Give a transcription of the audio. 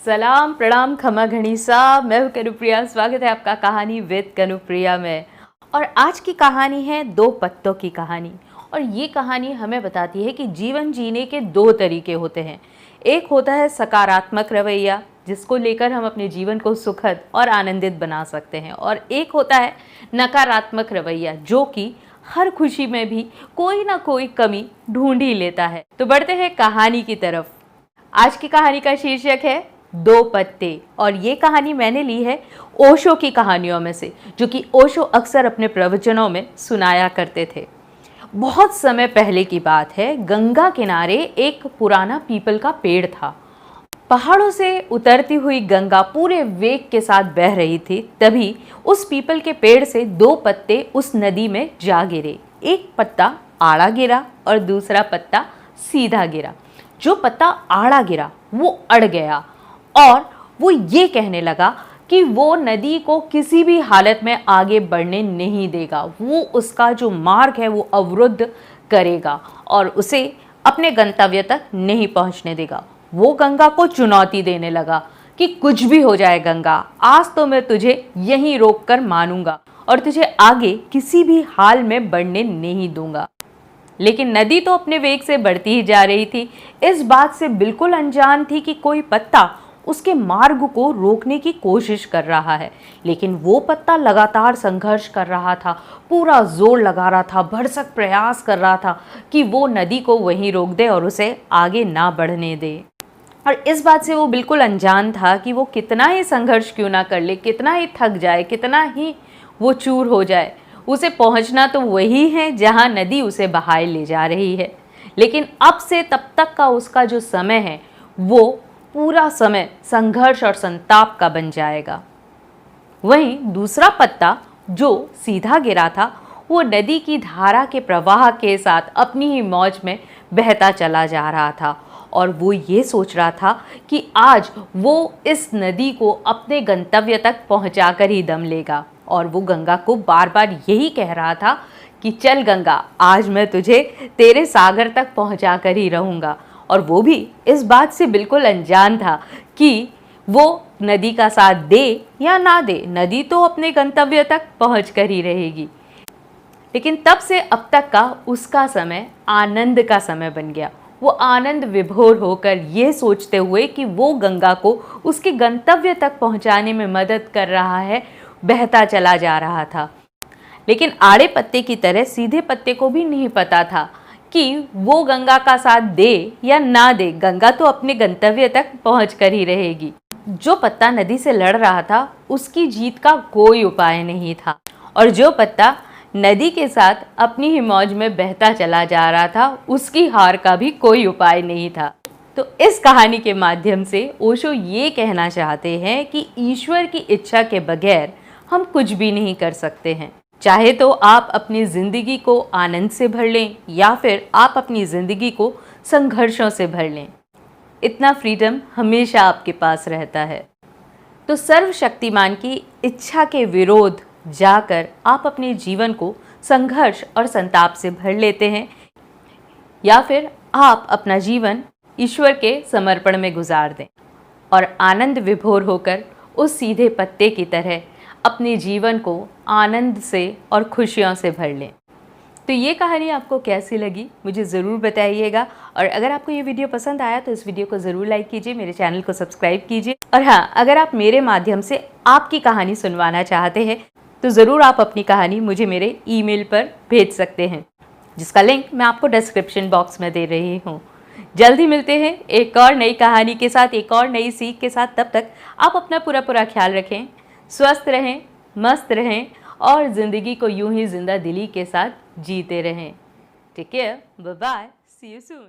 सलाम प्रणाम खमा घनीसा। मैं हूँ कनुप्रिया। स्वागत है आपका कहानी विद कनुप्रिया में। और आज की कहानी है दो पत्तों की कहानी। और ये कहानी हमें बताती है कि जीवन जीने के दो तरीके होते हैं। एक होता है सकारात्मक रवैया, जिसको लेकर हम अपने जीवन को सुखद और आनंदित बना सकते हैं, और एक होता है नकारात्मक रवैया, जो कि हर खुशी में भी कोई ना कोई कमी ढूंढ ही लेता है। तो बढ़ते हैं कहानी की तरफ। आज की कहानी का शीर्षक है दो पत्ते, और ये कहानी मैंने ली है ओशो की कहानियों में से, जो कि ओशो अक्सर अपने प्रवचनों में सुनाया करते थे। बहुत समय पहले की बात है, गंगा किनारे एक पुराना पीपल का पेड़ था। पहाड़ों से उतरती हुई गंगा पूरे वेग के साथ बह रही थी। तभी उस पीपल के पेड़ से दो पत्ते उस नदी में जा गिरे। एक पत्ता आड़ा गिरा और दूसरा पत्ता सीधा गिरा। जो पत्ता आड़ा गिरा वो अड़ गया और वो ये कहने लगा कि वो नदी को किसी भी हालत में आगे बढ़ने नहीं देगा। वो उसका जो मार्ग है वो अवरुद्ध करेगा और उसे अपने गंतव्य तक नहीं पहुंचने देगा। वो गंगा को चुनौती देने लगा कि कुछ भी हो जाए गंगा, आज तो मैं तुझे यहीं रोक कर मानूंगा और तुझे आगे किसी भी हाल में बढ़ने नहीं दूंगा। लेकिन नदी तो अपने वेग से बढ़ती ही जा रही थी। इस बात से बिल्कुल अनजान थी कि कोई पत्ता उसके मार्ग को रोकने की कोशिश कर रहा है। लेकिन वो पत्ता लगातार संघर्ष कर रहा था, पूरा जोर लगा रहा था, भरसक प्रयास कर रहा था कि वो नदी को वहीं रोक दे और उसे आगे ना बढ़ने दे। और इस बात से वो बिल्कुल अनजान था कि वो कितना ही संघर्ष क्यों ना कर ले, कितना ही थक जाए, कितना ही वो चूर हो जाए, उसे पहुंचना तो वही है जहां नदी उसे बहाए ले जा रही है। लेकिन अब से तब तक का उसका जो समय है वो पूरा समय संघर्ष और संताप का बन जाएगा। वहीं दूसरा पत्ता जो सीधा गिरा था, वो नदी की धारा के प्रवाह के साथ अपनी ही मौज में बहता चला जा रहा था और वो ये सोच रहा था कि आज वो इस नदी को अपने गंतव्य तक पहुंचाकर ही दम लेगा। और वो गंगा को बार बार यही कह रहा था कि चल गंगा, आज मैं तुझे तेरे सागर तक पहुंचा कर ही रहूँगा। और वो भी इस बात से बिल्कुल अनजान था कि वो नदी का साथ दे या ना दे, नदी तो अपने गंतव्य तक पहुंच कर ही रहेगी। लेकिन तब से अब तक का उसका समय आनंद का समय बन गया। वो आनंद विभोर होकर ये सोचते हुए कि वो गंगा को उसके गंतव्य तक पहुंचाने में मदद कर रहा है, बहता चला जा रहा था। लेकिन आड़े पत्ते की तरह सीधे पत्ते को भी नहीं पता था कि वो गंगा का साथ दे या ना दे, गंगा तो अपने गंतव्य तक पहुंच कर ही रहेगी। जो पत्ता नदी से लड़ रहा था उसकी जीत का कोई उपाय नहीं था, और जो पत्ता नदी के साथ अपनी ही मौज में बहता चला जा रहा था उसकी हार का भी कोई उपाय नहीं था। तो इस कहानी के माध्यम से ओशो ये कहना चाहते हैं कि ईश्वर की इच्छा के बगैर हम कुछ भी नहीं कर सकते हैं। चाहे तो आप अपनी ज़िंदगी को आनंद से भर लें या फिर आप अपनी ज़िंदगी को संघर्षों से भर लें, इतना फ्रीडम हमेशा आपके पास रहता है। तो सर्वशक्तिमान की इच्छा के विरोध जाकर आप अपने जीवन को संघर्ष और संताप से भर लेते हैं, या फिर आप अपना जीवन ईश्वर के समर्पण में गुजार दें और आनंद विभोर होकर उस सीधे पत्ते की तरह अपने जीवन को आनंद से और खुशियों से भर लें। तो ये कहानी आपको कैसी लगी मुझे ज़रूर बताइएगा, और अगर आपको ये वीडियो पसंद आया तो इस वीडियो को ज़रूर लाइक कीजिए, मेरे चैनल को सब्सक्राइब कीजिए। और हाँ, अगर आप मेरे माध्यम से आपकी कहानी सुनवाना चाहते हैं तो ज़रूर आप अपनी कहानी मुझे मेरे ईमेल पर भेज सकते हैं, जिसका लिंक मैं आपको डिस्क्रिप्शन बॉक्स में दे रही हूँ। जल्दी मिलते हैं एक और नई कहानी के साथ, एक और नई सीख के साथ। तब तक आप अपना पूरा ख्याल रखें, स्वस्थ रहें, मस्त रहें और ज़िंदगी को यूं ही जिंदा दिली के साथ जीते रहें। Take care, bye bye, see you soon.